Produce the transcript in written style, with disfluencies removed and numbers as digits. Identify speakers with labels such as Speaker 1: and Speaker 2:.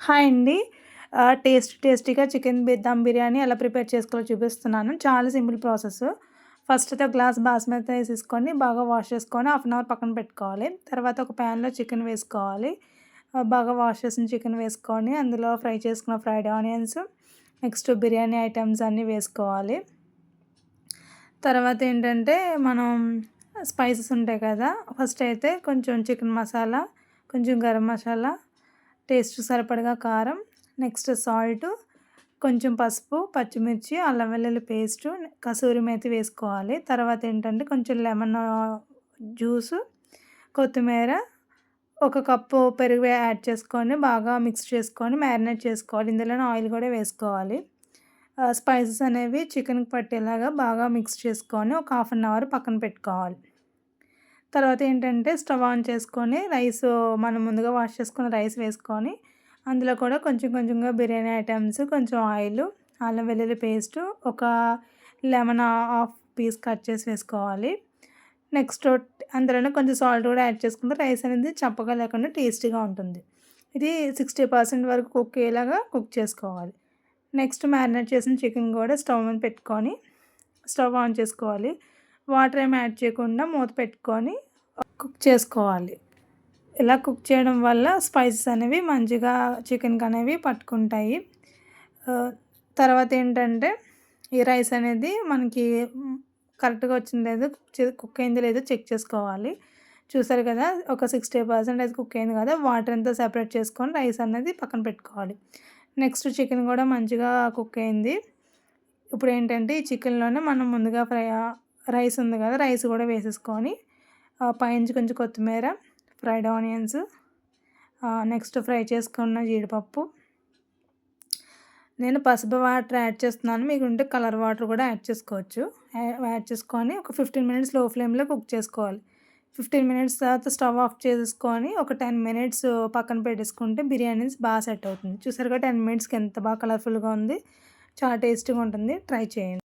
Speaker 1: Hi అండి. టేస్టీగా chicken dum biryani ఎలా ప్రిపేర్ చేసుకోవాలో చూపిస్తున్నాను. చాలా సింపుల్ ప్రాసెస్. ఫస్ట్ అయితే ఒక గ్లాస్ బాస్మతి రైస్ తీసుకొని బాగా వాష్ చేసుకొని హాఫ్ అన్ అవర్ పక్కన పెట్టుకోవాలి. తర్వాత ఒక ప్యాన్‌లో చికెన్ వేసుకోవాలి. బాగా వాష్ చేసిన చికెన్ వేసుకొని అందులో ఫ్రై చేసుకున్న fried onions, next biryani items అన్నీ వేసుకోవాలి. తర్వాత ఏంటంటే మనం స్పైసెస్ ఉంటాయి కదా! ఫస్ట్ అయితే కొంచెం చికెన్ మసాలా, కొంచెం గరం మసాలా, టేస్ట్‌కి సరిపడగా కారం, నెక్స్ట్ సాల్టు, కొంచెం పసుపు, పచ్చిమిర్చి, అల్లం వెల్లుల్లి పేస్టు, కసూరి మేతి వేసుకోవాలి. తర్వాత ఏంటంటే కొంచెం లెమన్ జ్యూసు, కొత్తిమీర, ఒక కప్పు పెరుగు యాడ్ చేసుకొని బాగా మిక్స్ చేసుకొని మ్యారినేట్ చేసుకోవాలి. ఇందులోనే ఆయిల్ కూడా వేసుకోవాలి. స్పైసెస్ అనేవి చికెన్‌కి పట్టేలాగా బాగా మిక్స్ చేసుకొని ఒక హాఫ్ అన్ అవర్ పక్కన పెట్టుకోవాలి. తర్వాత ఏంటంటే స్టవ్ ఆన్ చేసుకొని మనం ముందుగా వాష్ చేసుకున్న రైస్ వేసుకొని అందులో కూడా కొంచెం కొంచెంగా బిర్యానీ ఐటెమ్స్, కొంచెం ఆయిలు, అల్లం వెల్లుల్లి పేస్టు, ఒక లెమన్ హాఫ్ పీస్ కట్ చేసి వేసుకోవాలి. నెక్స్ట్ అందులోనే కొంచెం సాల్ట్ కూడా యాడ్ చేసుకుంటే రైస్ అనేది చప్పగా లేకుండా టేస్టీగా ఉంటుంది. ఇది 60% వరకు కుక్ అయ్యేలాగా కుక్ చేసుకోవాలి. నెక్స్ట్ మ్యారినేట్ చేసిన చికెన్ కూడా స్టవ్ మీద పెట్టుకొని స్టవ్ ఆన్ చేసుకోవాలి. వాటర్ ఏమి యాడ్ చేయకుండా మూత పెట్టుకొని కుక్ చేసుకోవాలి. ఇలా కుక్ చేయడం వల్ల స్పైసెస్ అనేవి మంచిగా చికెన్‌కి అనేవి పట్టుకుంటాయి. తర్వాత ఏంటంటే ఈ రైస్ అనేది మనకి కరెక్ట్‌గా వచ్చిందో లేదో కుక్ అయిందో లేదో చెక్ చేసుకోవాలి. చూసారు కదా! ఒక 60% అయితే కుక్ అయింది కదా! వాటర్ అంతా సెపరేట్ చేసుకొని రైస్ అనేది పక్కన పెట్టుకోవాలి. నెక్స్ట్ చికెన్ కూడా మంచిగా కుక్ అయింది. ఇప్పుడు ఏంటంటే ఈ చికెన్‌లోనే మనం ముందుగా రైస్ ఉంది కదా! రైస్ కూడా వేసేసుకొని పైనుంచి కొంచెం కొత్తిమీర, ఫ్రైడ్ ఆనియన్స్, నెక్స్ట్ ఫ్రై చేసుకున్న జీడిపప్పు, నేను పసుపు వాటర్ యాడ్ చేస్తున్నాను. మీకుంటే కలర్ వాటర్ కూడా యాడ్ చేసుకోవచ్చు. యాడ్ చేసుకొని ఒక 15 మినిట్స్ లో ఫ్లేమ్‌లో కుక్ చేసుకోవాలి. 15 మినిట్స్ తర్వాత స్టవ్ ఆఫ్ చేసేసుకొని ఒక 10 మినిట్స్ పక్కన పెట్టేసుకుంటే బిర్యానీ బాగా సెట్ అవుతుంది. చూసారుగా 10 మినిట్స్‌కి ఎంత బాగా కలర్‌ఫుల్‌గా ఉంది. చాలా టేస్టీగా ఉంటుంది. ట్రై చేయండి.